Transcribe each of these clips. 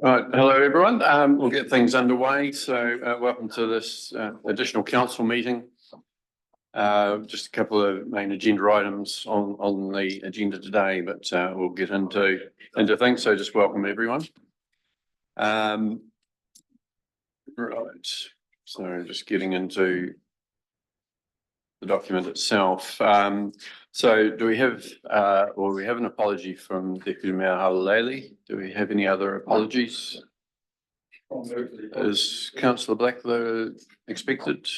Right, hello everyone. We'll get things underway. So welcome to this additional council meeting. Just a couple of main agenda items on the agenda today, but we'll get into things. So just welcome everyone. Right. So just getting into the document itself. So do we have, we have an apology from Deputy Mayor Halaleli. Do we have any other apologies? Is Councillor Blackler expected?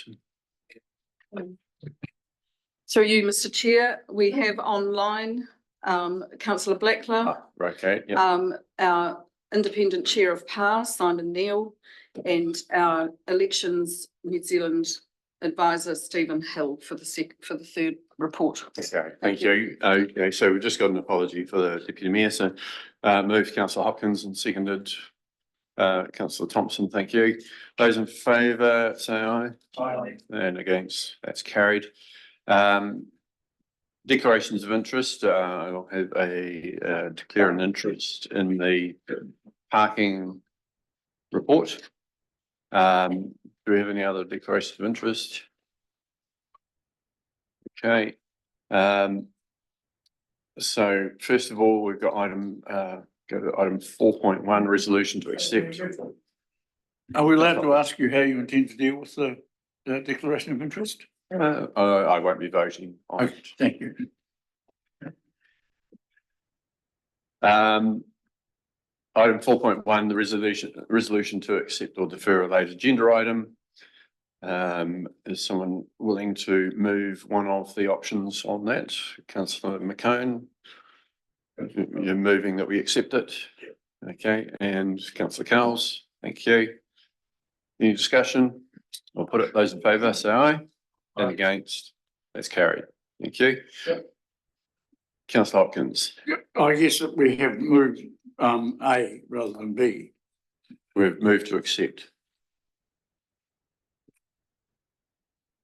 Through you, Mr. Chair, we have online Councillor Blackler. Oh, okay. Yep. Our independent chair of PAR, Simon Neal, and our Elections New Zealand advisor, Stephen Hill, for the third report. Okay, thank you. Okay, so we've just got an apology for the Deputy Mayor. So moved Councillor Hopkins and seconded Councillor Thompson. Thank you. Those in favour say aye. Aye. And against, that's carried. Declarations of interest. I'll have a declare an interest in the parking report. Do we have any other declarations of interest? Okay. So first of all, we've got item go to item 4.1, resolution to accept. Are we allowed to ask you how you intend to deal with the declaration of interest? I won't be voting on it. Thank you. Item 4.1, the resolution to accept or defer a later agenda item. Is someone willing to move one of the options on that? Councillor McCone, you're moving that we accept it. Okay, and Councillor Cowles, thank you. Any discussion? I'll put it, those in favour say aye. And against, that's carried. Thank you. Yep. Councillor Hopkins. Yep. I guess that we have moved A rather than B. We've moved to accept.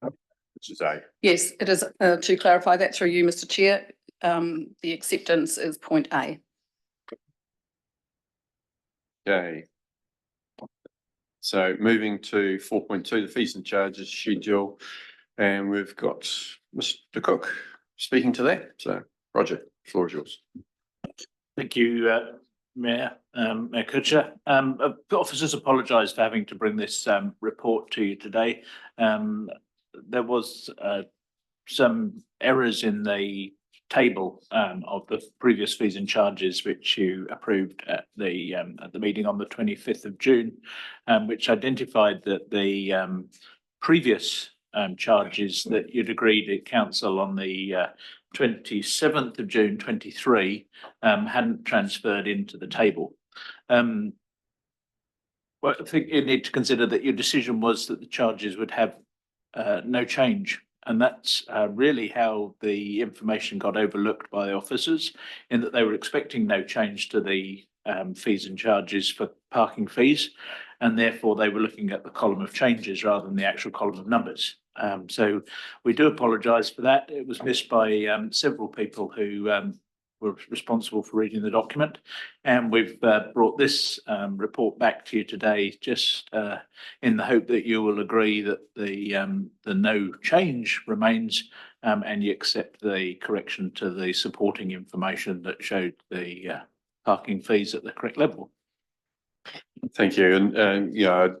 Which is A. Yes, it is. To clarify that through you, Mr. Chair, the acceptance is point A. Okay. So moving to 4.2, the fees and charges schedule, and we've got Mr. Cook speaking to that. So Roger, the floor is yours. Thank you, Mayor Kutcher. Officers apologise for having to bring this report to you today. There was some errors in the table of the previous fees and charges which you approved at the meeting on the 25th of June, which identified that the previous charges that you'd agreed at council on the 27th of June 23 hadn't transferred into the table. Well, I think you need to consider that your decision was that the charges would have no change. And that's really how the information got overlooked by the officers, in that they were expecting no change to the fees and charges for parking fees. And therefore they were looking at the column of changes rather than the actual column of numbers. So we do apologise for that. It was missed by several people who were responsible for reading the document, and we've brought this report back to you today just in the hope that you will agree that the no change remains, and you accept the correction to the supporting information that showed the parking fees at the correct level. Thank you. And you know,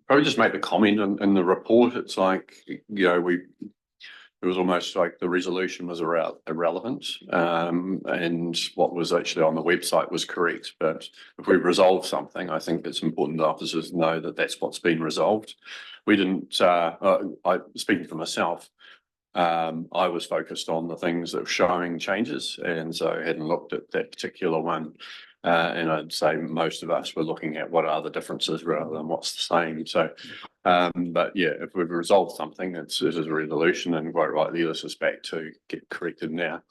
probably just make the comment in the report. It's like, you know, it was almost like the resolution was irrelevant, and what was actually on the website was correct. But if we resolve something, I think it's important that officers know that that's what's been resolved. We didn't, speaking for myself, I was focused on the things that were showing changes, and so I hadn't looked at that particular one. And I'd say most of us were looking at what are the differences rather than what's the same. So, but yeah, if we've resolved something, it is a resolution, and quite rightly, this is back to get corrected now.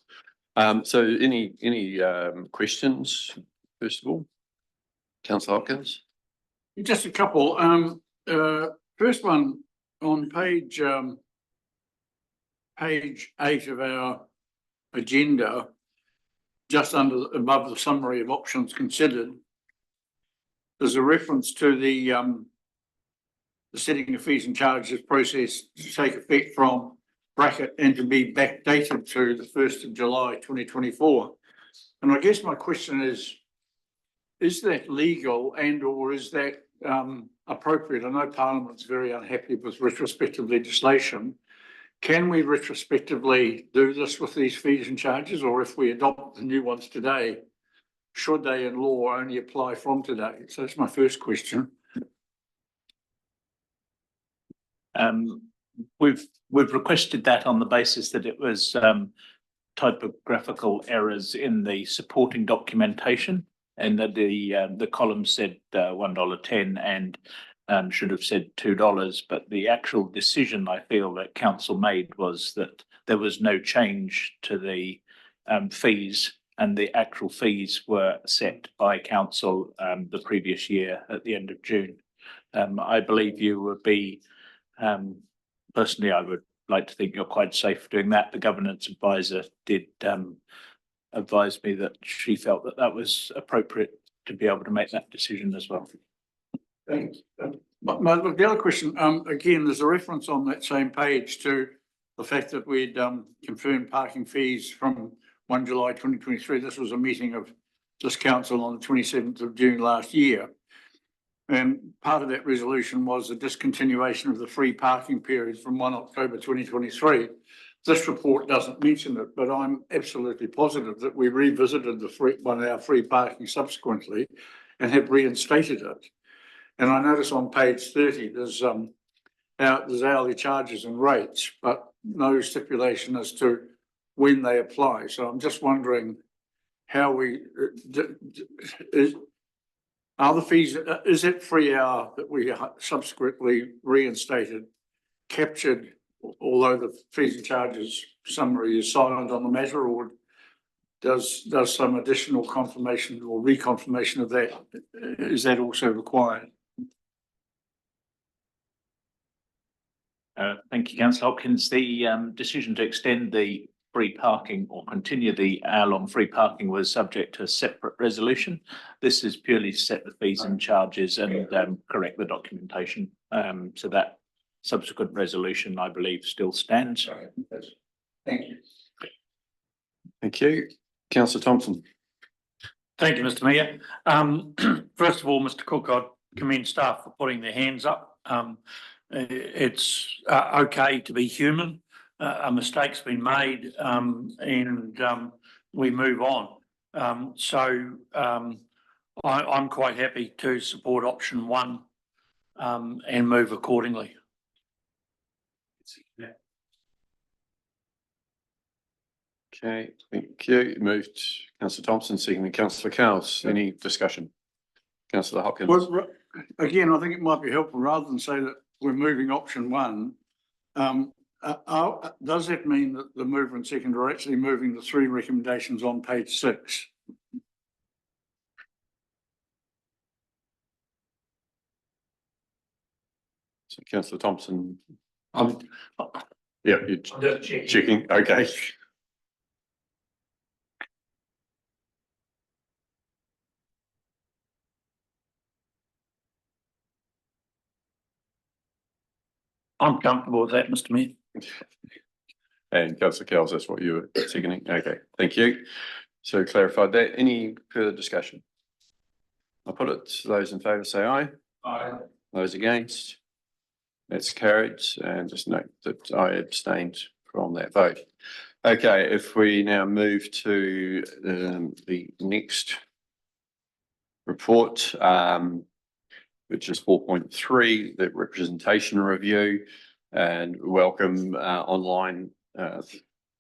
So any questions, first of all? Councillor Hopkins? Just a couple. First one on page 8 of our agenda. just above the summary of options considered, there's a reference to the setting of fees and charges process to take effect from bracket and to be backdated to the 1st of July 2024. And I guess my question is that legal and or is that appropriate? I know Parliament's very unhappy with retrospective legislation. Can we retrospectively do this with these fees and charges, or if we adopt the new ones today, should they in law only apply from today? So that's my first question. We've requested that on the basis that it was typographical errors in the supporting documentation, and that the column said $1.10 and should have said $2, but the actual decision I feel that council made was that there was no change to the fees, and the actual fees were set by council the previous year at the end of June. I believe you would be, personally, I would like to think you're quite safe doing that. The governance advisor did advise me that she felt that that was appropriate to be able to make that decision as well. Thanks. But the other question, again, there's a reference on that same page to the fact that we'd confirmed parking fees from 1 July 2023. This was a meeting of this council on the 27th of June last year. And part of that resolution was the discontinuation of the free parking period from 1 October 2023. This report doesn't mention it, but I'm absolutely positive that we revisited one of our free parking subsequently and have reinstated it. And I notice on page 30, there's hourly charges and rates, but no stipulation as to when they apply. So I'm just wondering how are the fees, is that free hour that we subsequently reinstated captured, although the fees and charges summary is silent on the matter, or does some additional confirmation or reconfirmation of that, is that also required? Thank you, Councillor Hopkins. The decision to extend the free parking or continue the hour-long free parking was subject to a separate resolution. This is purely to set the fees and charges and correct the documentation. So that subsequent resolution, I believe, still stands. Thank you. Thank you. Councillor Thompson. Thank you, Mr. Mayor. First of all, Mr. Cook, I commend staff for putting their hands up. It's okay to be human. A mistake's been made, and we move on. I'm quite happy to support option 1 and move accordingly. Okay, thank you. Moved Councillor Thompson, seconded Councillor Cowles. Any discussion? Councillor Hopkins. Well, again, I think it might be helpful rather than say that we're moving option 1. Does that mean that the mover and seconder are actually moving the 3 recommendations on page 6? So Councillor Thompson. I'm Yeah, you're just checking. checking. Okay. I'm comfortable with that, Mr. Mayor. And Councillor Cowles, that's what you were seconding. Okay, thank you. So clarified that. Any further discussion? I'll put it to those in favour, say aye. Aye. Those against? That's carried, and just note that I abstained from that vote. Okay, if we now move to the next report, which is 4.3, the representation review, and welcome online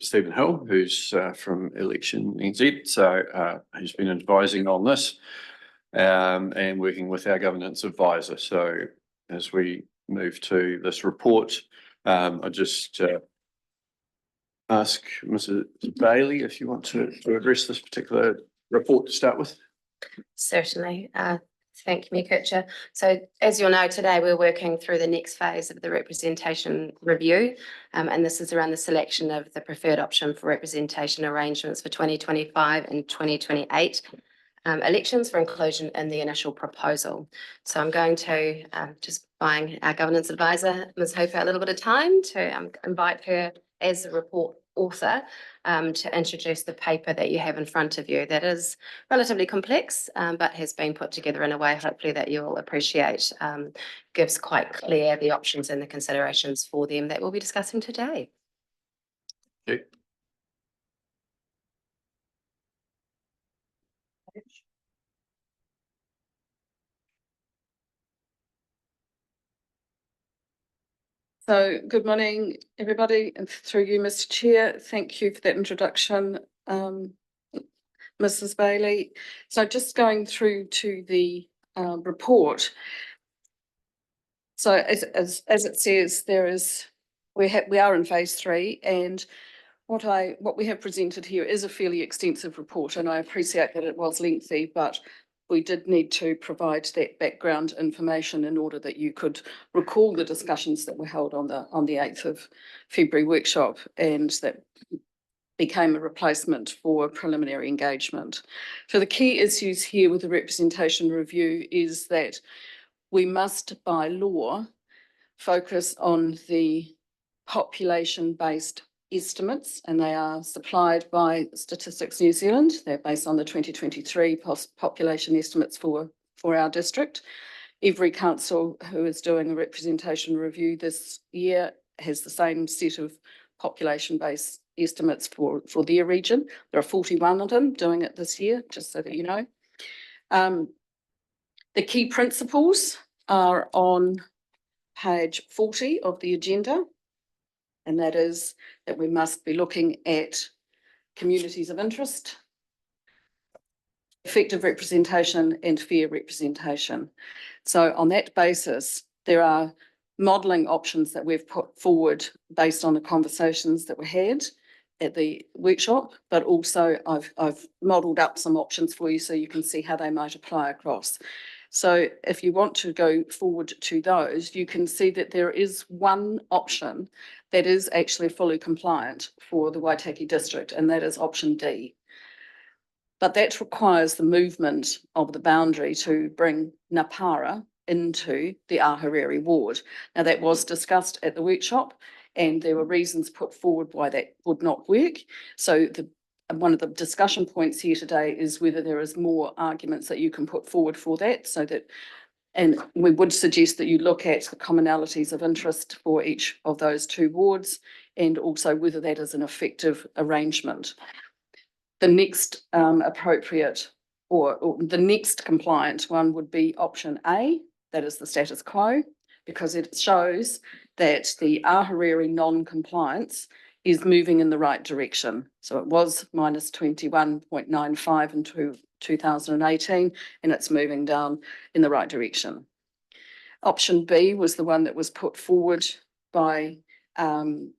Stephen Hill, who's from Election NZ, so who's been advising on this and working with our governance advisor. So as we move to this report, I just ask Mrs. Bailey if you want to address this particular report to start with. Certainly. Thank you, Mayor Kutcher. So as you'll know, today we're working through the next phase of the representation review. And this is around the selection of the preferred option for representation arrangements for 2025 and 2028 elections for inclusion in the initial proposal. So I'm going to just buying our governance advisor, Ms. Hooper, a little bit of time to invite her as a report author to introduce the paper that you have in front of you. That is relatively complex, but has been put together in a way hopefully that you'll appreciate, gives quite clear the options and the considerations for them that we'll be discussing today. Okay. So good morning, everybody, and through you, Mr. Chair. Thank you for that introduction, Mrs. Bailey. So just going through to the report. So as it says, we are in phase 3, and what we have presented here is a fairly extensive report, and I appreciate that it was lengthy, but we did need to provide that background information in order that you could recall the discussions that were held on the 8th of February workshop, and that became a replacement for preliminary engagement. So the key issues here with the representation review is that we must, by law, focus on the population-based estimates, and they are supplied by Statistics New Zealand. They're based on the 2023 population estimates for our district. Every council who is doing a representation review this year has the same set of population-based estimates for their region. There are 41 of them doing it this year, just so that you know. The key principles are on page 40 of the agenda, and that is that we must be looking at communities of interest, effective representation and fair representation. So on that basis, there are modelling options that we've put forward based on the conversations that were had at the workshop, but also I've modelled up some options for you so you can see how they might apply across. So if you want to go forward to those, you can see that there is one option that is actually fully compliant for the Waitaki district, and that is option D. But that requires the movement of the boundary to bring Ngāpara into the Ahuriri ward. Now that was discussed at the workshop, and there were reasons put forward why that would not work. So one of the discussion points here today is whether there is more arguments that you can put forward for that, so that, and we would suggest that you look at the commonalities of interest for each of those 2 wards, and also whether that is an effective arrangement. The next appropriate or the next compliant one would be option A, that is the status quo, because it shows that the Ahuriri non-compliance is moving in the right direction. So it was minus 21.95 in 2018, and it's moving down in the right direction. Option B was the one that was put forward by, in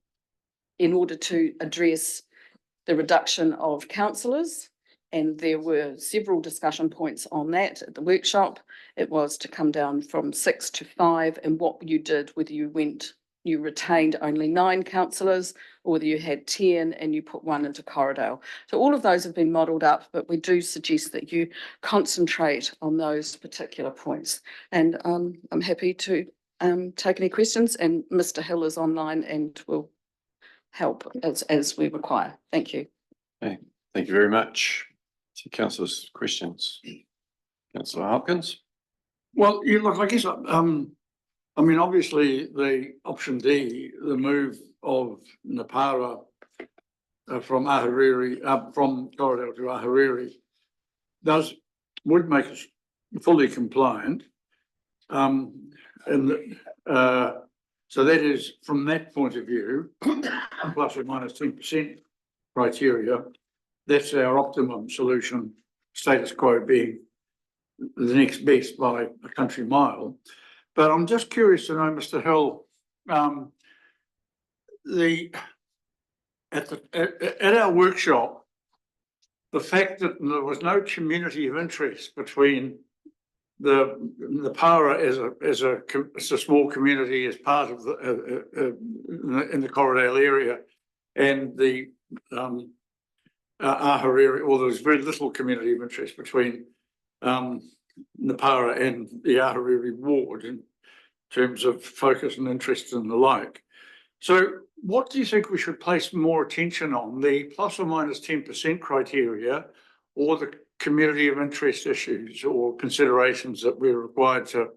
order to address the reduction of councillors, and there were several discussion points on that at the workshop. It was to come down from 6 to 5, and what you did, whether you retained only 9 councillors, or whether you had 10 and you put 1 into Corriedale. So all of those have been modelled up, but we do suggest that you concentrate on those particular points. And I'm happy to take any questions, and Mr. Hill is online and will help as we require. Thank you. Okay, thank you very much. So councillors, questions? Councillor Hopkins? Well, you look, I guess, I mean, obviously the option D, the move of Ngāpara from Ahuriri, from Corriedale to Ahuriri, would make us fully compliant. So that is, from that point of view, plus or minus 10% criteria, that's our optimum solution, status quo being the next best by a country mile. But I'm just curious to know, Mr. Hill, at our workshop, the fact that there was no community of interest between the Para as a small community as part of in the Corriedale area, and the Ahuriri, well, there's very little community of interest between the Para and the Ahuriri ward in terms of focus and interest and the like. So what do you think we should place more attention on, the plus or minus 10% criteria, or the community of interest issues or considerations that we're required to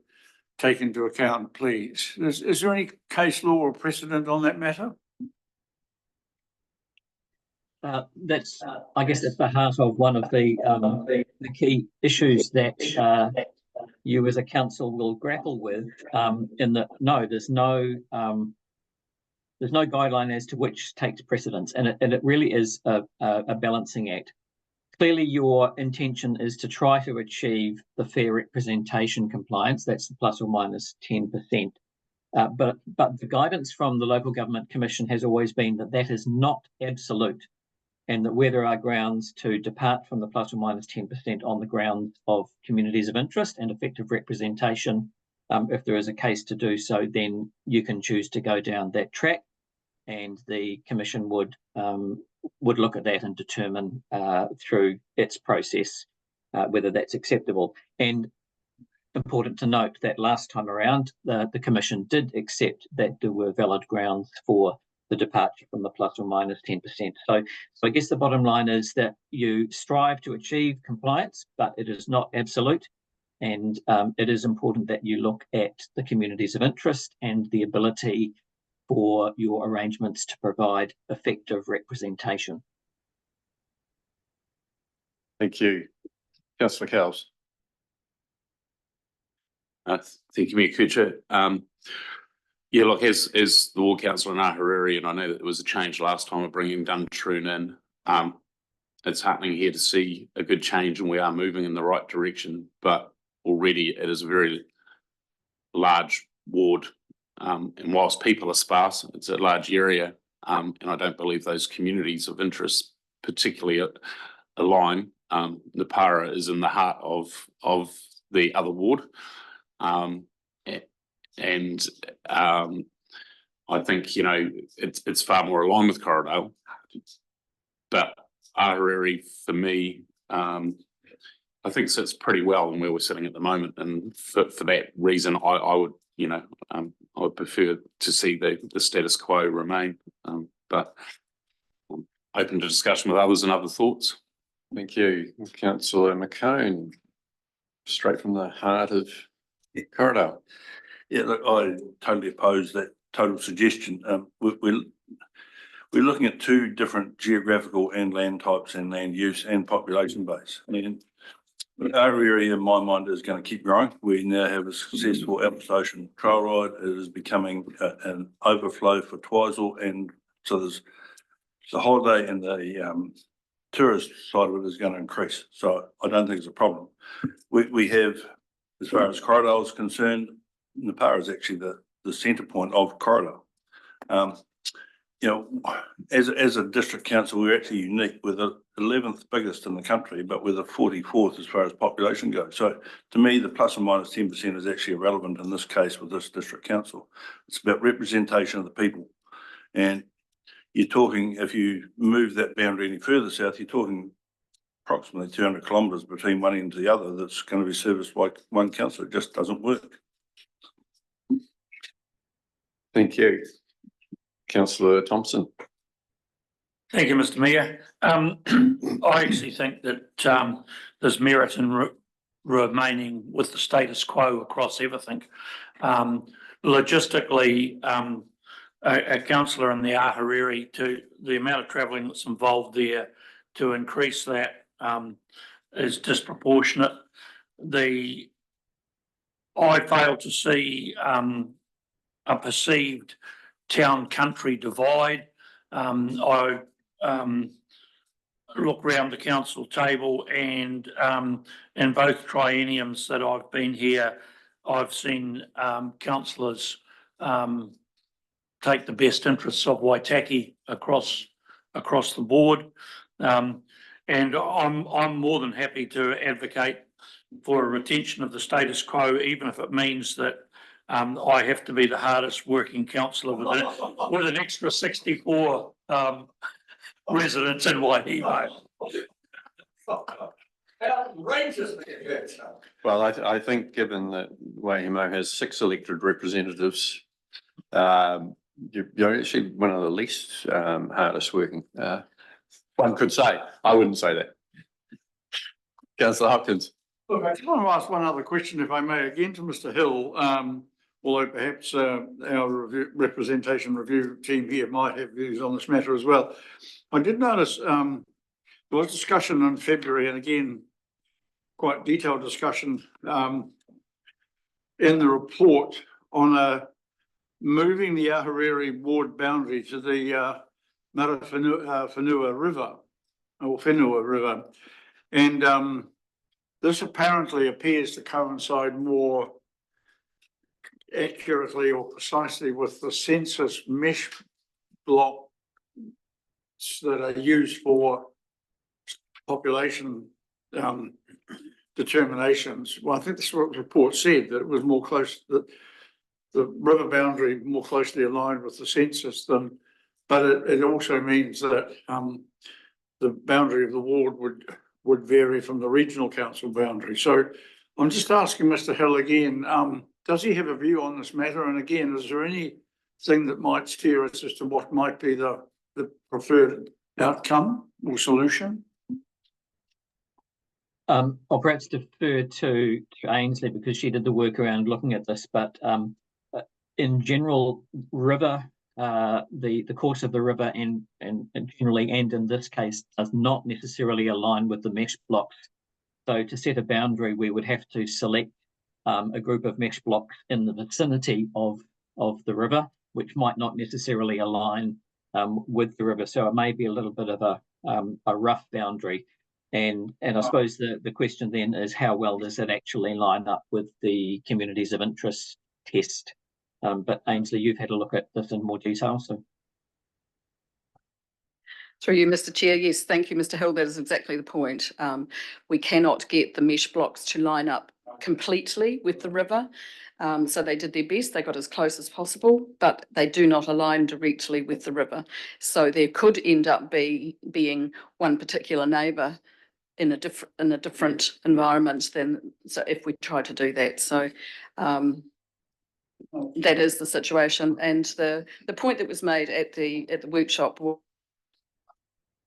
take into account, please? Is there any case law or precedent on that matter? That's, I guess, at the heart of one of the key issues that you as a council will grapple with. In that, no, there's no guideline as to which takes precedence, and it really is a balancing act. Clearly, your intention is to try to achieve the fair representation compliance. That's the plus or minus 10%. But the guidance from the Local Government Commission has always been that that is not absolute, and that where there are grounds to depart from the plus or minus 10% on the grounds of communities of interest and effective representation, if there is a case to do so, then you can choose to go down that track, and the Commission would look at that and determine through its process whether that's acceptable. And important to note that last time around, the Commission did accept that there were valid grounds for the departure from the plus or minus 10%. So I guess the bottom line is that you strive to achieve compliance, but it is not absolute. And it is important that you look at the communities of interest and the ability for your arrangements to provide effective representation. Thank you. Councillor Cowles. Thank you, Mayor Kuchar. Yeah, look, as the ward councillor in Ahuriri, and I know that there was a change last time of bringing Duntroon in, it's heartening here to see a good change, and we are moving in the right direction, but already it is a very large ward, and whilst people are sparse, it's a large area, and I don't believe those communities of interest particularly align. The Para is in the heart of the other ward, and I think, you know, it's far more aligned with Corriedale, but Ahuriri for me, I think sits pretty well in where we're sitting at the moment, and for that reason, I would, you know, I would prefer to see the status quo remain, but I'm open to discussion with others and other thoughts. Thank you. Councillor McCone, straight from the heart of Corriedale. Yeah, look, I totally oppose that total suggestion. We're looking at two different geographical and land types and land use and population base. I mean, our area, in my mind, is going to keep growing. We now have a successful Alps Ocean trail ride. It is becoming an overflow for Twizel, and so there's the holiday and the tourist side of it is going to increase. So I don't think it's a problem. We have, as far as Corriedale is concerned, the Para is actually the centre point of Corriedale. You know, as a district council, we're actually unique. We're the 11th biggest in the country, but we're the 44th as far as population goes. So to me, the plus or minus 10% is actually irrelevant in this case with this district council. It's about representation of the people. And you're talking, if you move that boundary any further south, you're talking approximately 200 kilometres between one end to the other that's going to be serviced by one council. It just doesn't work. Thank you. Councillor Thompson. Thank you, Mr. Mayor. I actually think that there's merit in remaining with the status quo across everything. Logistically, a councillor in the Ahuriri, to the amount of travelling that's involved there, to increase that is disproportionate. I fail to see a perceived town-country divide. I look round the council table, and in both trienniums that I've been here, I've seen councillors take the best interests of Waitaki across the board. And I'm more than happy to advocate for a retention of the status quo, even if it means that I have to be the hardest working councillor with an extra 64 residents in Waihemo. Well, I think given that Waihemo has 6 elected representatives, you're actually one of the least hardest working. One could say. I wouldn't say that. Councillor Hopkins. Look, I just want to ask one other question, if I may, again to Mr. Hill. Although perhaps our representation review team here might have views on this matter as well. I did notice there was discussion in February, and again, quite detailed discussion in the report on moving the Ahuriri ward boundary to the Marafanua River, or Whenua River. And this apparently appears to coincide more accurately or precisely with the census mesh blocks that are used for population determinations. Well, I think this is what the report said, that it was more close, that the river boundary more closely aligned with the census than, but it also means that the boundary of the ward would vary from the regional council boundary. So I'm just asking Mr. Hill again, does he have a view on this matter? And again, is there anything that might steer us as to what might be the preferred outcome or solution? I'll perhaps defer to Ainsley because she did the work around looking at this, but in general, river, the course of the river and generally, and in this case, does not necessarily align with the mesh blocks. So to set a boundary, we would have to select a group of mesh blocks in the vicinity of the river, which might not necessarily align with the river. So it may be a little bit of a rough boundary. And I suppose the question then is, how well does it actually line up with the communities of interest test? But Ainsley, you've had a look at this in more detail, so. Through you, Mr. Chair. Yes, thank you, Mr. Hill. That is exactly the point. We cannot get the mesh blocks to line up completely with the river. So they did their best. They got as close as possible, but they do not align directly with the river. So there could end up being one particular neighbour in a different environment than, so if we try to do that. So that is the situation. And the point that was made at the workshop was,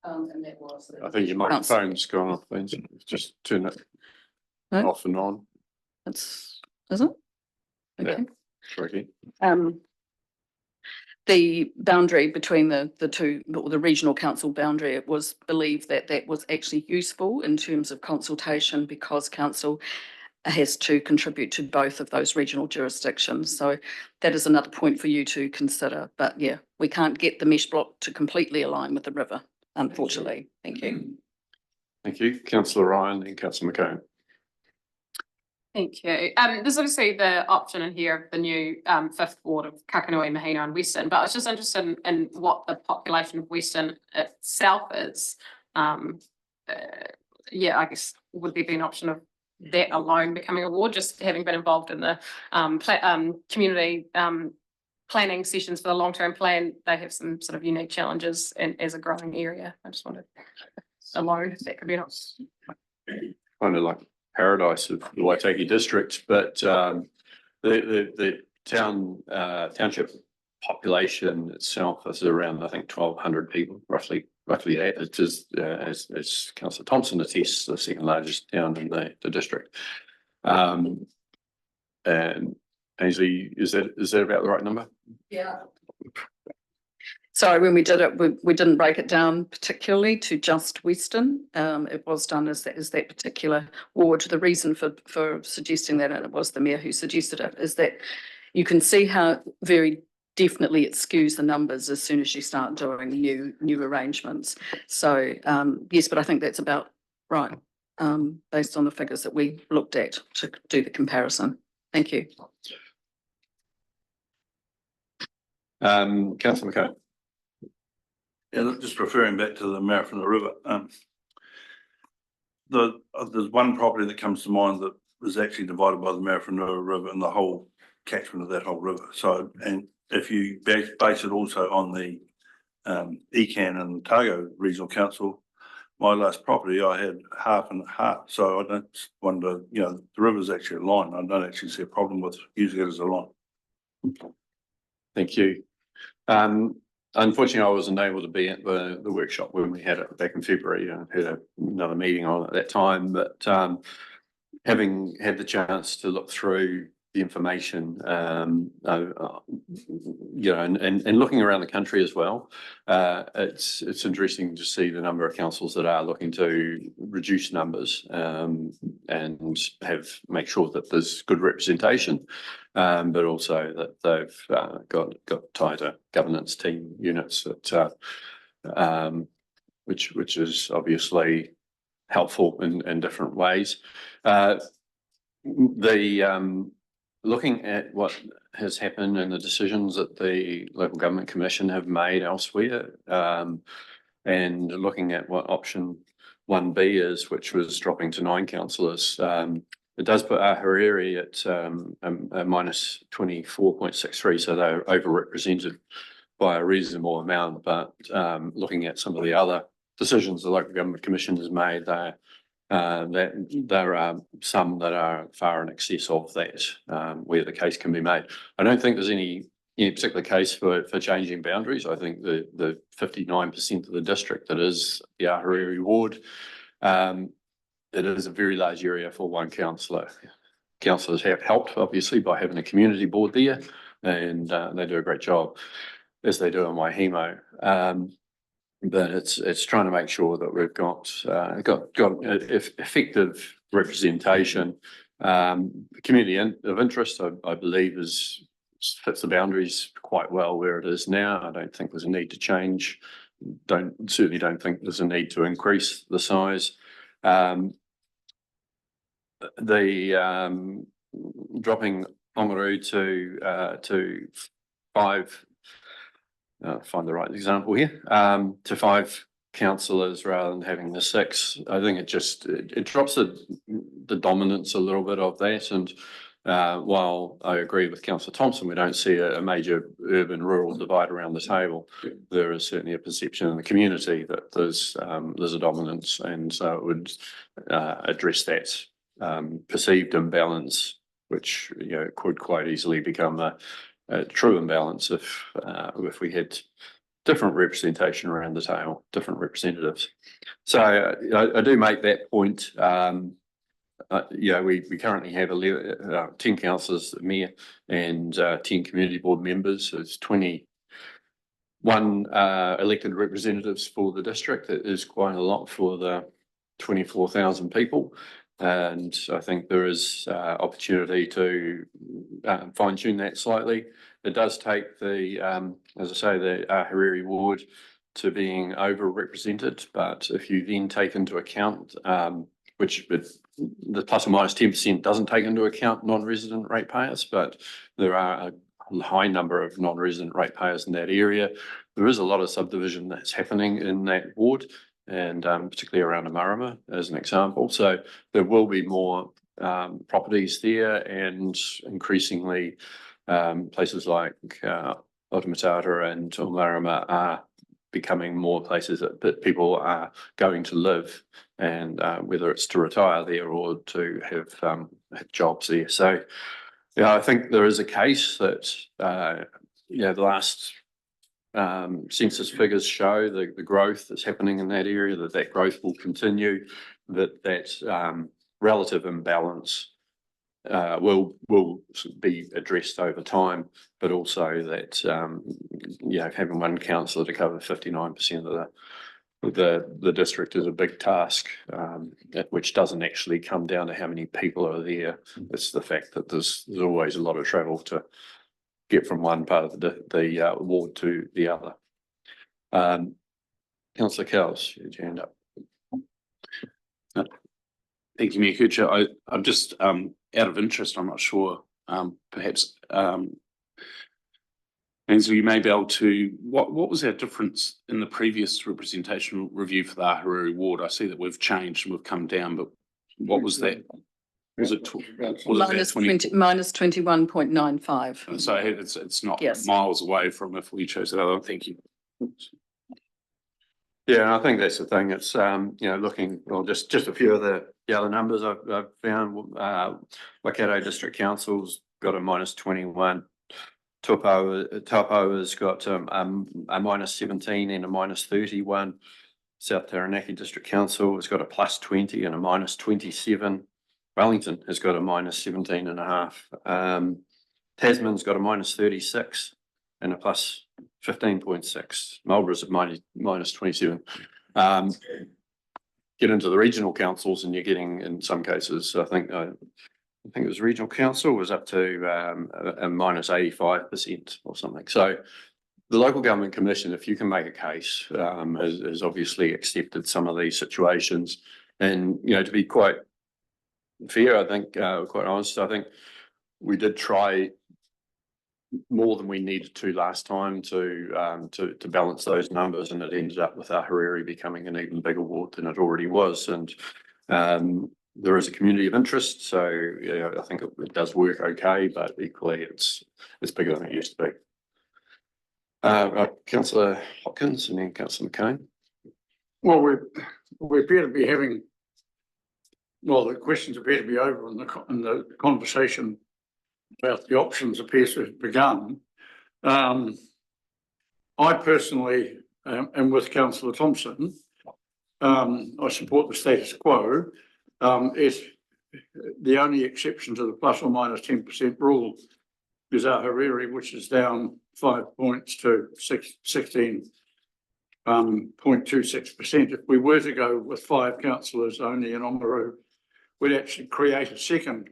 and that was I think your microphone's gone off, Ainsley. Just turn it off and on. Is it? Okay. Tricky. The boundary between the two, or the regional council boundary, it was believed that that was actually useful in terms of consultation because council has to contribute to both of those regional jurisdictions. So that is another point for you to consider. But yeah, we can't get the mesh block to completely align with the river, unfortunately. Thank you. Thank you. Councillor Ryan and Councillor McCone. Thank you. There's obviously the option in here of the new 5th ward of Kakanui, Mahina and Western, but I was just interested in what the population of Western itself is. Yeah, I guess would there be an option of that alone becoming a ward, just having been involved in the community planning sessions for the long-term plan? They have some sort of unique challenges and as a growing area. I just wondered alone if that could be an option. Kind of like paradise of the Waitaki district, but the township population itself is around, I think, 1,200 people, roughly that. It is, as Councillor Thompson attests, the second largest town in the district. And Ainsley, is that about the right number? Yeah. Sorry, when we did it, we didn't break it down particularly to just Western. It was done as that particular ward. The reason for suggesting that, and it was the mayor who suggested it, is that you can see how very definitely it skews the numbers as soon as you start doing new arrangements. So yes, but I think that's about right, based on the figures that we looked at to do the comparison. Thank you. Councillor McCone. Yeah, look, just referring back to the Marafanua River, there's one property that comes to mind that was actually divided by the Marafanua River and the whole catchment of that whole river. So, and if you base it also on the ECAN and Otago Regional Council, my last property, I had half and half. So I don't wonder, you know, the river's actually a line. I don't actually see a problem with using it as a line. Thank you. Unfortunately, I wasn't able to be at the workshop when we had it back in February. I had another meeting on at that time, but having had the chance to look through the information, you know, and looking around the country as well, it's interesting to see the number of councils that are looking to reduce numbers and make sure that there's good representation, but also that they've got tighter governance team units that which is obviously helpful in different ways. Looking at what has happened and the decisions that the Local Government Commission have made elsewhere, and looking at what option 1B is, which was dropping to 9 councillors, it does put Ahuriri at a minus 24.63, so they're overrepresented by a reasonable amount. But looking at some of the other decisions the Local Government Commission has made, that there are some that are far in excess of that, where the case can be made. I don't think there's any particular case for changing boundaries. I think the 59% of the district that is the Ahuriri ward, it is a very large area for one councillor. Councillors have helped, obviously, by having a community board there, and they do a great job, as they do in Waihemo. But it's trying to make sure that we've got effective representation. The community of interest, I believe, fits the boundaries quite well where it is now. I don't think there's a need to change. Certainly don't think there's a need to increase the size. The dropping Oamaru to 5. Find the right example here, to 5 councillors rather than having the 6. I think it drops the dominance a little bit of that. And while I agree with Councillor Thompson, we don't see a major urban-rural divide around the table, there is certainly a perception in the community that there's a dominance, and so it would address that perceived imbalance, which, you know, could quite easily become a true imbalance if we had different representation around the table, different representatives. So I do make that point. Yeah, we currently have 10 councillors, the mayor, and 10 community board members. There's 21 elected representatives for the district. It is quite a lot for the 24,000 people. And I think there is opportunity to fine tune that slightly. It does take as I say, the Ahuriri ward to being overrepresented. But if you then take into account, which the plus or minus 10% doesn't take into account non-resident ratepayers, but there are a high number of non-resident ratepayers in that area. There is a lot of subdivision that's happening in that ward, and particularly around Amarama as an example. So there will be more properties there, and increasingly places like Otamatata and Amarama are becoming more places that people are going to live, and whether it's to retire there or to have jobs there. So yeah, I think there is a case that the last census figures show the growth that's happening in that area, that growth will continue, that relative imbalance will be addressed over time, but also that having one councillor to cover 59% of the district is a big task, which doesn't actually come down to how many people are there. It's the fact that there's always a lot of travel to get from one part of the ward to the other. Councillor Cowles, you had your hand up. Thank you, Mayor Kuchar. I'm just out of interest, I'm not sure, perhaps And so you may be able to, what was our difference in the previous representation review for the Ahuriri ward? I see that we've changed and we've come down, but what was that? Was it? Was it Minus 20? 20, minus 21.95. So it's not Yes. miles away from if we chose that other. Thank you. Yeah, I think that's the thing. It's, you know, looking, well, just a few of the other numbers I've found, Waikato District Council's got a minus 21. Taupo's got a minus 17 and a minus 31. South Taranaki District Council has got a plus 20 and a minus 27. Wellington has got a minus 17 and a half. Tasman's got a minus 36 and a plus 15.6. Marlborough's at minus 27. Get into the regional councils and you're getting, in some cases, I think it was regional council was up to a minus 85% or something. So the local government commission, if you can make a case, has obviously accepted some of these situations. And, you know, to be quite fair, I think, quite honest, I think we did try more than we needed to last time to balance those numbers, and it ended up with Ahuriri becoming an even bigger ward than it already was. And there is a community of interest, so yeah, I think it does work okay, but equally it's bigger than it used to be. Councillor Hopkins and then Councillor McCain. Well, we appear to be having, well, the questions appear to be over and the conversation about the options appears to have begun. I personally am with Councillor Thompson. I support the status quo. It's the only exception to the plus or minus 10% rule is Ahuriri, which is down 5 points to 16.26%. If we were to go with 5 councillors only in Oamaru, we'd actually create a second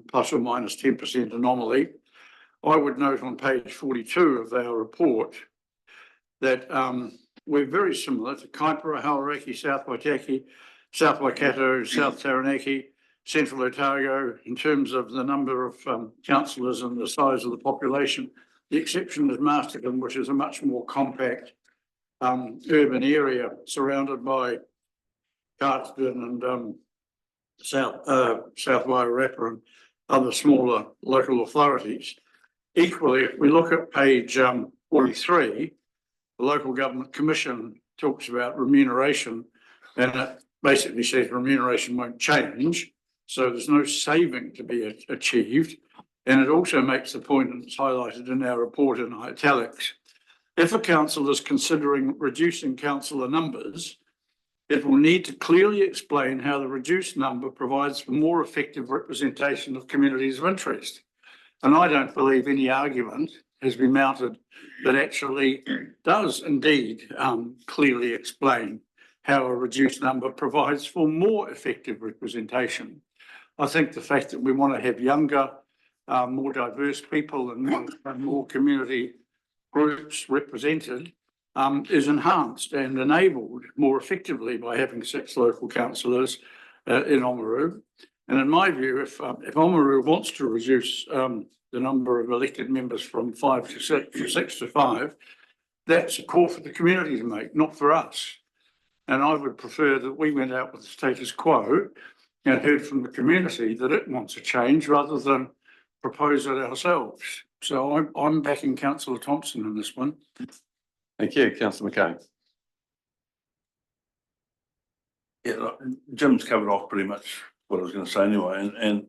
plus or minus 10% anomaly. I would note on page 42 of our report that we're very similar to Kaipara, Hauraki, South Waitaki, South Waikato, South Taranaki, Central Otago in terms of the number of councillors and the size of the population. The exception is Masterton, which is a much more compact urban area surrounded by Carterton and South Wairarapa and other smaller local authorities. Equally, if we look at page 43, the Local Government Commission talks about remuneration, and it basically says remuneration won't change, so there's no saving to be achieved. And it also makes the point, and it's highlighted in our report in italics, if a council is considering reducing councillor numbers, it will need to clearly explain how the reduced number provides for more effective representation of communities of interest. And I don't believe any argument has been mounted that actually does indeed clearly explain how a reduced number provides for more effective representation. I think the fact that we want to have younger, more diverse people and more community groups represented is enhanced and enabled more effectively by having 6 local councillors in Oamaru. And in my view, if Oamaru wants to reduce the number of elected members from 5 to 6, from 6 to 5, that's a call for the community to make, not for us. And I would prefer that we went out with the status quo and heard from the community that it wants a change rather than propose it ourselves. So I'm backing Councillor Thompson in this one. Thank you, Councillor McCain. Yeah, look, Jim's covered off pretty much what I was going to say anyway, and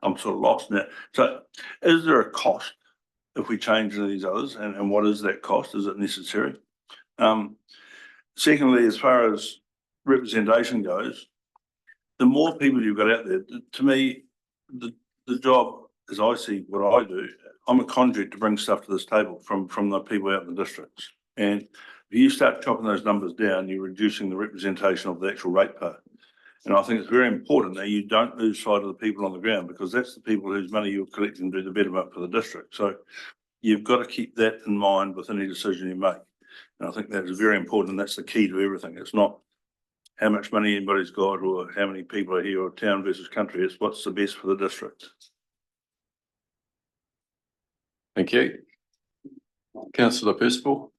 I'm sort of lost now. So is there a cost if we change any of these others, and what is that cost? Is it necessary? Secondly, as far as representation goes, the more people you've got out there, to me, the job, as I see what I do, I'm a conduit to bring stuff to this table from the people out in the districts. And if you start chopping those numbers down, you're reducing the representation of the actual ratepayer. And I think it's very important that you don't lose sight of the people on the ground, because that's the people whose money you're collecting to do the betterment for the district. So you've got to keep that in mind with any decision you make. And I think that is very important, and that's the key to everything. It's not how much money anybody's got or how many people are here or town versus country. It's what's the best for the district. Thank you. Councillor Percival.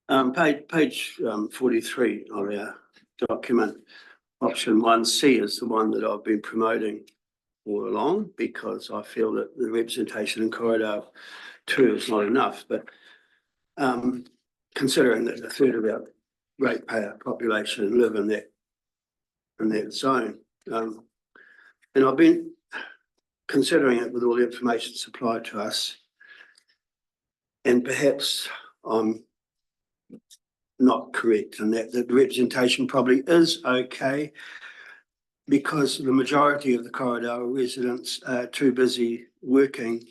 Page 43 of our document, option 1C is the one that I've been promoting all along, because I feel that the representation in corridor 2 is not enough, but considering that a third of our ratepayer population live in that zone, and I've been considering it with all the information supplied to us, and perhaps I'm not correct in that the representation probably is okay, because the majority of the corridor residents are too busy working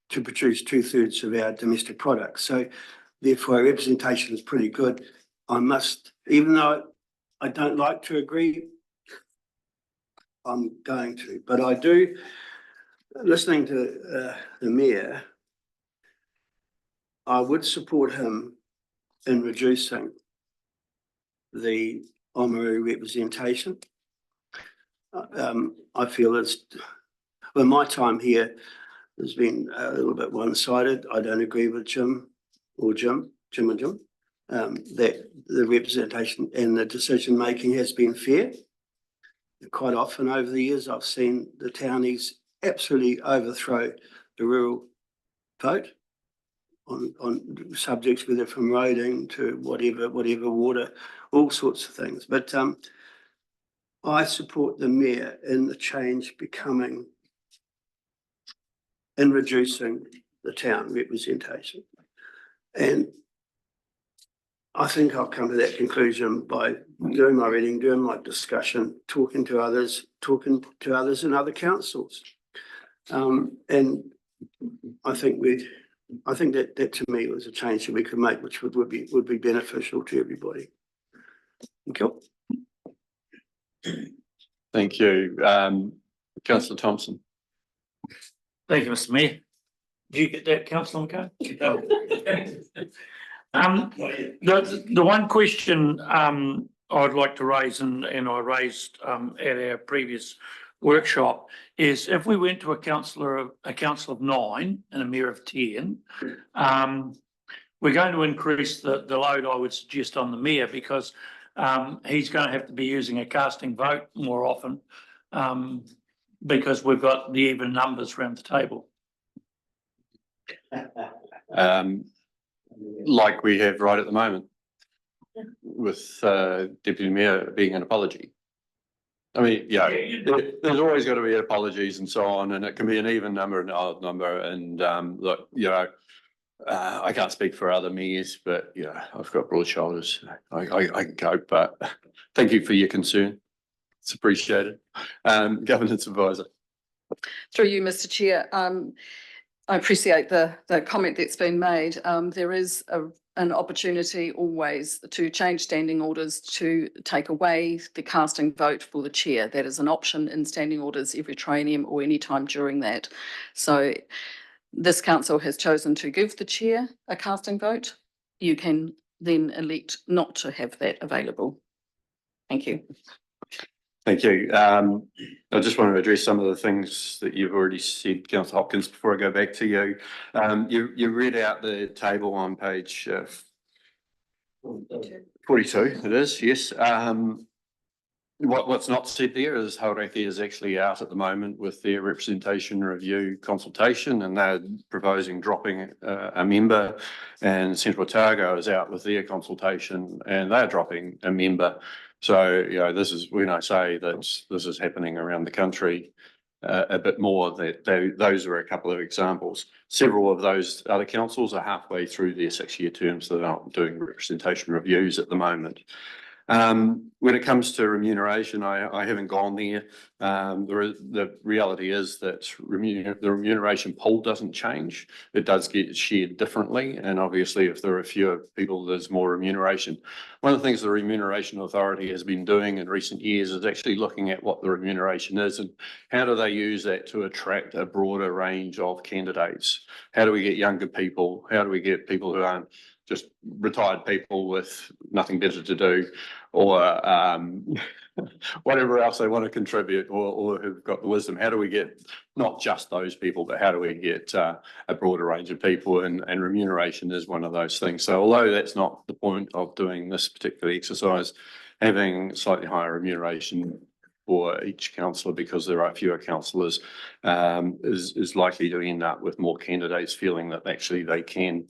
to produce 2/3 of our domestic products. So therefore our representation is pretty good. I must, even though I don't like to agree, I'm going to, but I do, listening to the Mayor, I would support him in reducing the Oamaru representation. I feel it's, well, my time here has been a little bit one-sided. I don't agree with Jim and Jim, that the representation and the decision-making has been fair. Quite often over the years, I've seen the townies absolutely overthrow the rural vote on subjects, whether from roading to whatever, water, all sorts of things. But I support the Mayor in the change becoming, in reducing the town representation. And I think I'll come to that conclusion by doing my reading, doing my discussion, talking to others in other councils. And I think that to me was a change that we could make, which would be beneficial to everybody. Thank you. Thank you. Councillor Thompson. Thank you, Mr. Mayor. Did you get that, Councillor McCann? The one question I'd like to raise, and I raised at our previous workshop, is if we went to a council of 9 and a mayor of 10, we're going to increase the load, I would suggest, on the mayor, because he's going to have to be using a casting vote more often, because we've got the even numbers around the table. Like we have right at the moment, with Deputy Mayor being an apology. I mean, yeah, there's always got to be apologies and so on, and it can be an even number and an odd number. And look, I can't speak for other mayors, but I've got broad shoulders. I can cope. But thank you for your concern. It's appreciated. Governance Advisor. Through you, Mr. Chair. I appreciate the comment that's been made. There is an opportunity always to change standing orders to take away the casting vote for the chair. That is an option in standing orders every triennium or any time during that. So this council has chosen to give the chair a casting vote. You can then elect not to have that available. Thank you. Thank you. I just want to address some of the things that you've already said, Councillor Hopkins, before I go back to you. You read out the table on page 42, it is, yes. What's not said there is Hauraki is actually out at the moment with their representation review consultation, and they're proposing dropping a member, and Central Otago is out with their consultation and they're dropping a member. So, this is when I say that this is happening around the country a bit more, that those are a couple of examples. Several of those other councils are halfway through their 6-year terms, so they're not doing representation reviews at the moment. When it comes to remuneration, I haven't gone there. The reality is that the remuneration pool doesn't change. It does get shared differently. And obviously, if there are fewer people, there's more remuneration. One of the things the Remuneration Authority has been doing in recent years is actually looking at what the remuneration is and how do they use that to attract a broader range of candidates. How do we get younger people? How do we get people who aren't just retired people with nothing better to do, or whatever else they want to contribute, or who've got the wisdom. How do we get not just those people, but how do we get a broader range of people? And remuneration is one of those things. So although that's not the point of doing this particular exercise, having slightly higher remuneration for each councillor, because there are fewer councillors, is likely to end up with more candidates feeling that actually they can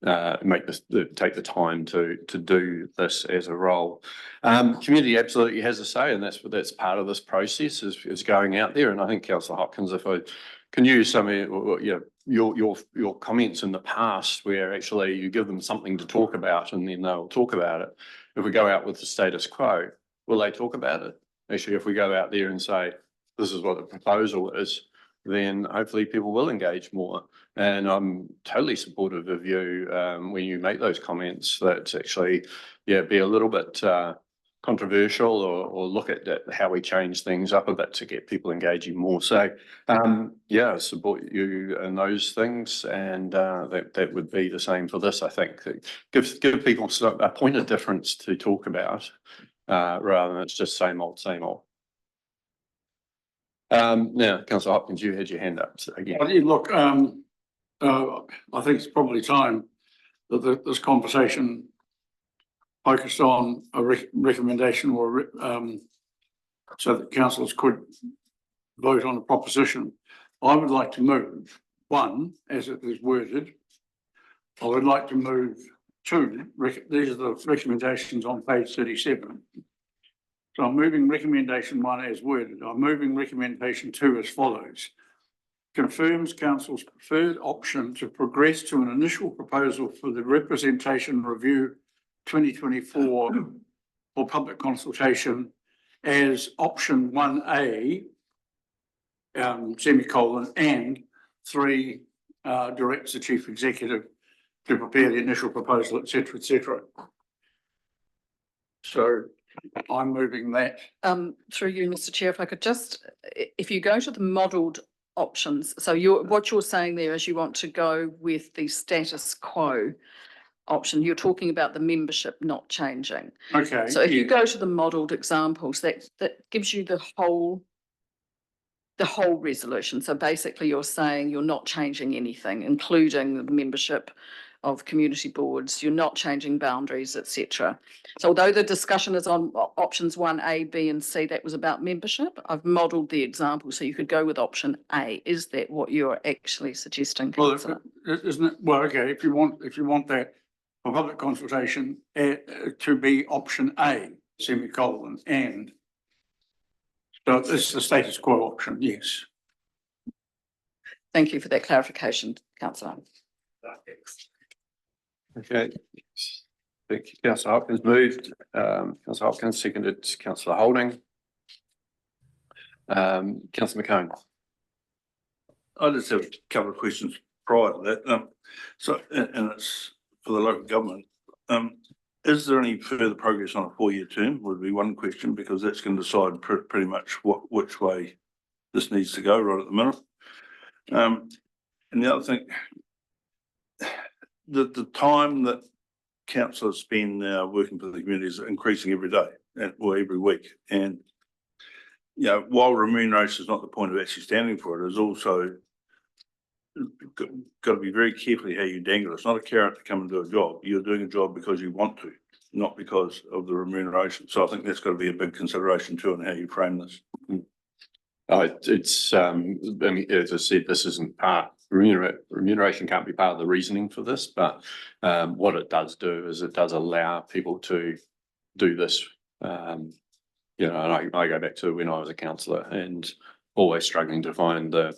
take the time to do this as a role. Community absolutely has a say, and that's part of this process is going out there. And I think Councillor Hopkins, if I can use some of your comments in the past, where actually you give them something to talk about and then they'll talk about it. If we go out with the status quo, will they talk about it? Actually, if we go out there and say, this is what the proposal is, then hopefully people will engage more. And I'm totally supportive of you when you make those comments that actually, be a little bit controversial, or look at how we change things up a bit to get people engaging more. So, support you in those things, and that would be the same for this. I think give people a point of difference to talk about, rather than it's just same old, same old. Now, Councillor Hopkins, you had your hand up again. Look, I think it's probably time that this conversation focused on a recommendation, or so that councillors could vote on a proposition. I would like to move one, as it is worded. I would like to move two. These are the recommendations on page 37. So I'm moving recommendation one as worded. I'm moving recommendation two as follows. Confirms council's preferred option to progress to an initial proposal for the representation review 2024 for public consultation as option 1A, semicolon, and 3, directs the chief executive to prepare the initial proposal, etc., etc. So I'm moving that. Through you, Mr. Chair, if I could just, if you go to the modelled options, so what you're saying there is you want to go with the status quo option. You're talking about the membership not changing. Okay. So if you go to the modelled examples, that gives you the whole resolution. So basically you're saying you're not changing anything, including the membership of community boards, you're not changing boundaries, etc. So although the discussion is on options 1A, B and C, that was about membership, I've modelled the example so you could go with option A. Is that what you're actually suggesting, Councillor? Well, isn't it? Well, okay, if you want that for public consultation to be option A, semicolon, and so it's the status quo option, yes. Thank you for that clarification, Councillor. Okay. Thank you. Councillor Hopkins moved. Councillor Hopkins seconded. Councillor Holding. Councillor McCone. I just have a couple of questions prior to that. And it's for the local government. Is there any further progress on a 4-year term? Would be one question, because that's going to decide pretty much which way this needs to go right at the minute. And the other thing, the time that councillors spend working for the community is increasing every day or every week. And, while remuneration is not the point of actually standing for it, is also got to be very carefully how you dangle. It's not a carrot to come and do a job. You're doing a job because you want to, not because of the remuneration. So I think that's got to be a big consideration too, in how you frame this. It's I mean, as I said, this isn't part remuneration can't be part of the reasoning for this, but what it does do is it does allow people to do this. And I go back to when I was a councillor and always struggling to find the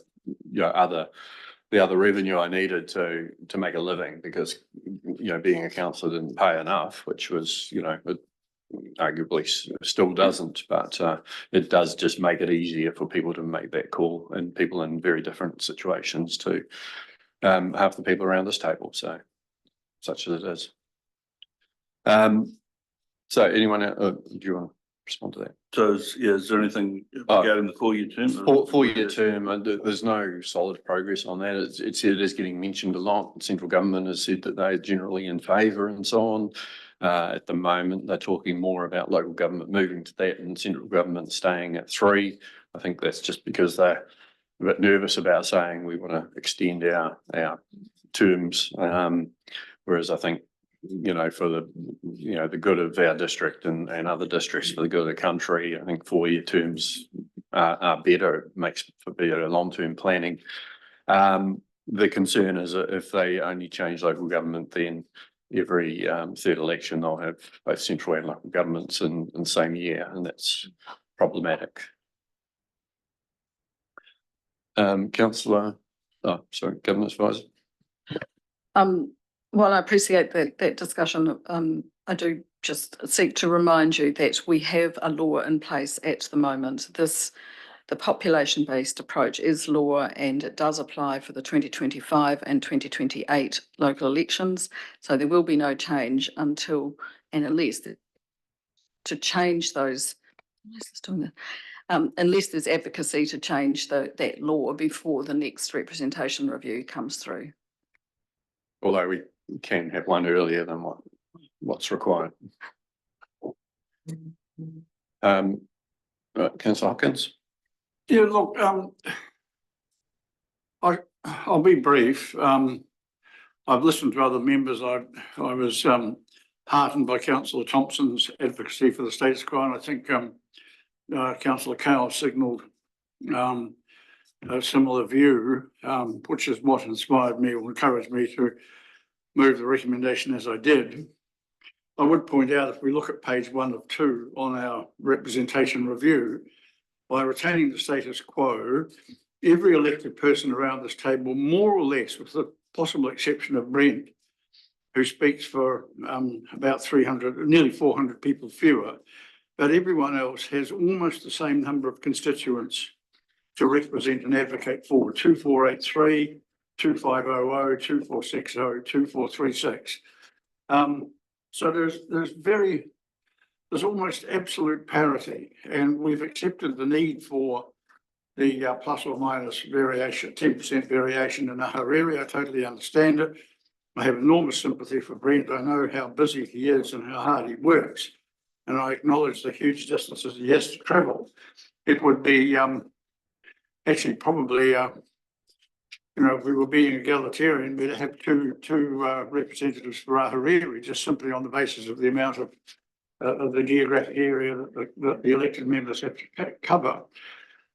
other revenue I needed to make a living, because being a councillor didn't pay enough, which was it arguably still doesn't, but it does just make it easier for people to make that call, and people in very different situations too. Half the people around this table, so such as it is. So anyone, do you want respond to that. So is there anything regarding the 4-year term? 4-year term, there's no solid progress on that. It is getting mentioned a lot. Central government has said that they're generally in favour and so on. At the moment, they're talking more about local government moving to that and central government staying at 3. I think that's just because they're a bit nervous about saying we want to extend our terms. Whereas I think, for the good of our district and other districts, for the good of the country, I think 4-year terms are better. It makes for better long-term planning. The concern is that if they only change local government, then every third election they'll have both central and local governments in the same year, and that's problematic. Councillor, Government Advisor. While I appreciate that discussion, I do just seek to remind you that we have a law in place at the moment. The population-based approach is law, and it does apply for the 2025 and 2028 local elections. So there will be no change until and unless to change those. Unless there's advocacy to change that law before the next representation review comes through. Although we can have one earlier than what's required. Councillor Hopkins. Yeah, look, I'll be brief. I've listened to other members. I was heartened by Councillor Thompson's advocacy for the status quo, and I think Councillor Cowell signalled a similar view, which is what inspired me or encouraged me to move the recommendation as I did. I would point out, if we look at page 1 of 2 on our representation review, by retaining the status quo, every elected person around this table, more or less, with the possible exception of Brent, who speaks for about 300, nearly 400 people fewer, but everyone else has almost the same number of constituents to represent and advocate for: 2483, 2500, 2460, 2436. So there's almost absolute parity, and we've accepted the need for the plus or minus variation, 10% variation in Ahuriri. I totally understand it. I have enormous sympathy for Brent. I know how busy he is and how hard he works, and I acknowledge the huge distances he has to travel. It would be actually probably, if we were being egalitarian, we'd have two representatives for Ahuriri, just simply on the basis of the amount of the geographic area that the elected members have to cover.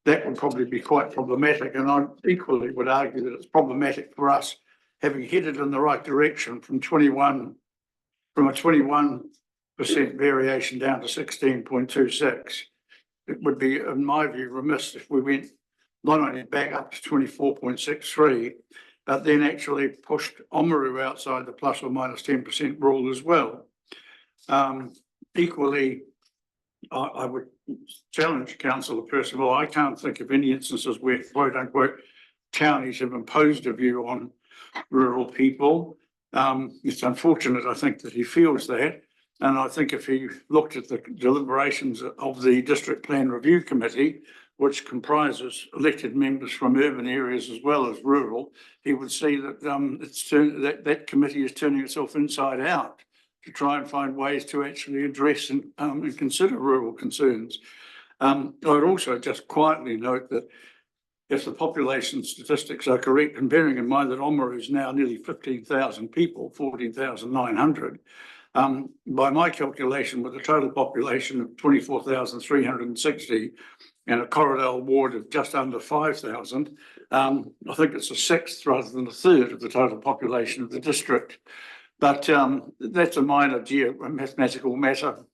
That would probably be quite problematic, and I equally would argue that it's problematic for us, having headed in the right direction from a 21% variation down to 16.26. It would be, in my view, remiss if we went not only back up to 24.63, but then actually pushed Oamaru outside the plus or minus 10% rule as well. Equally, I would challenge Councillor Percival. I can't think of any instances where, quote unquote, townies have imposed a view on rural people. It's unfortunate, I think, that he feels that. And I think if he looked at the deliberations of the District Plan Review Committee, which comprises elected members from urban areas as well as rural, he would see that that committee is turning itself inside out to try and find ways to actually address and consider rural concerns. I would also just quietly note that if the population statistics are correct, and bearing in mind that Oamaru is now nearly 15,000 people, 14,900, by my calculation, with a total population of 24,360 and a Corriedale ward of just under 5,000, I think it's a sixth rather than a third of the total population of the district. But that's a minor mathematical matter.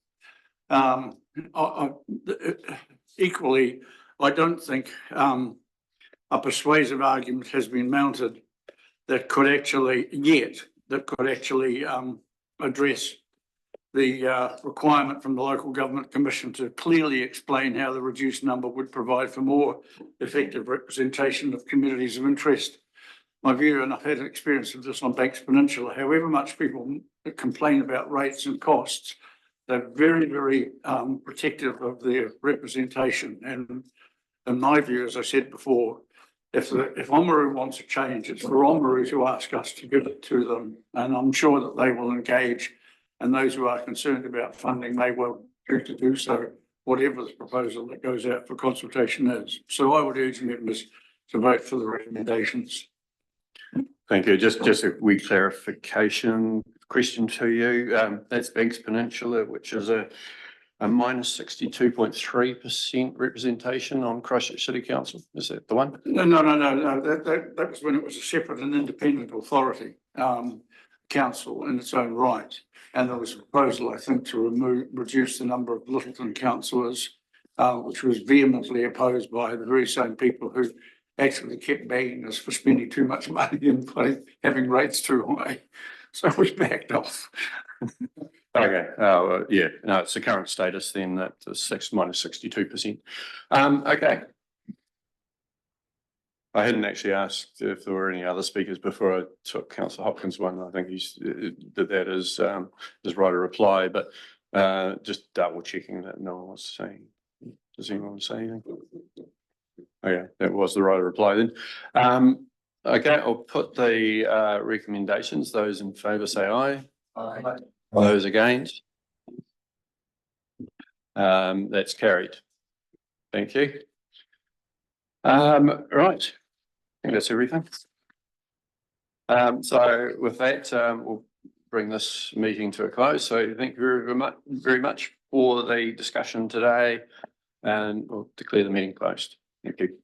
Equally, I don't think a persuasive argument has been mounted that could actually address the requirement from the Local Government Commission to clearly explain how the reduced number would provide for more effective representation of communities of interest. My view, and I've had an experience of this on Banks Peninsula, however much people complain about rates and costs, they're very, very protective of their representation. And in my view, as I said before, if Oamaru wants a change, it's for Oamaru to ask us to give it to them. And I'm sure that they will engage, and those who are concerned about funding, they will choose to do so, whatever the proposal that goes out for consultation is. So I would urge members to vote for the recommendations. Thank you. Just a wee clarification question to you. That's Banks Peninsula, which is a minus 62.3% representation on Christchurch City Council. Is that the one? No. That was when it was a separate and independent authority, council in its own right. And there was a proposal, I think, to reduce the number of Littleton councillors, which was vehemently opposed by the very same people who actually kept begging us for spending too much money and having rates too high. So it was backed off. Okay, yeah, no, it's the current status then that the minus 62%. Okay. I hadn't actually asked if there were any other speakers before I took Councillor Hopkins' one. I think he's did that as right a reply, but just double checking that no one was saying. Does anyone want to say anything? Okay, that was the right reply then. Okay, I'll put the recommendations. Those in favour say aye. Aye. Those against? That's carried. Thank you. Right. I think that's everything. So with that, we'll bring this meeting to a close. So thank you very much for the discussion today, and we'll declare the meeting closed. Thank you.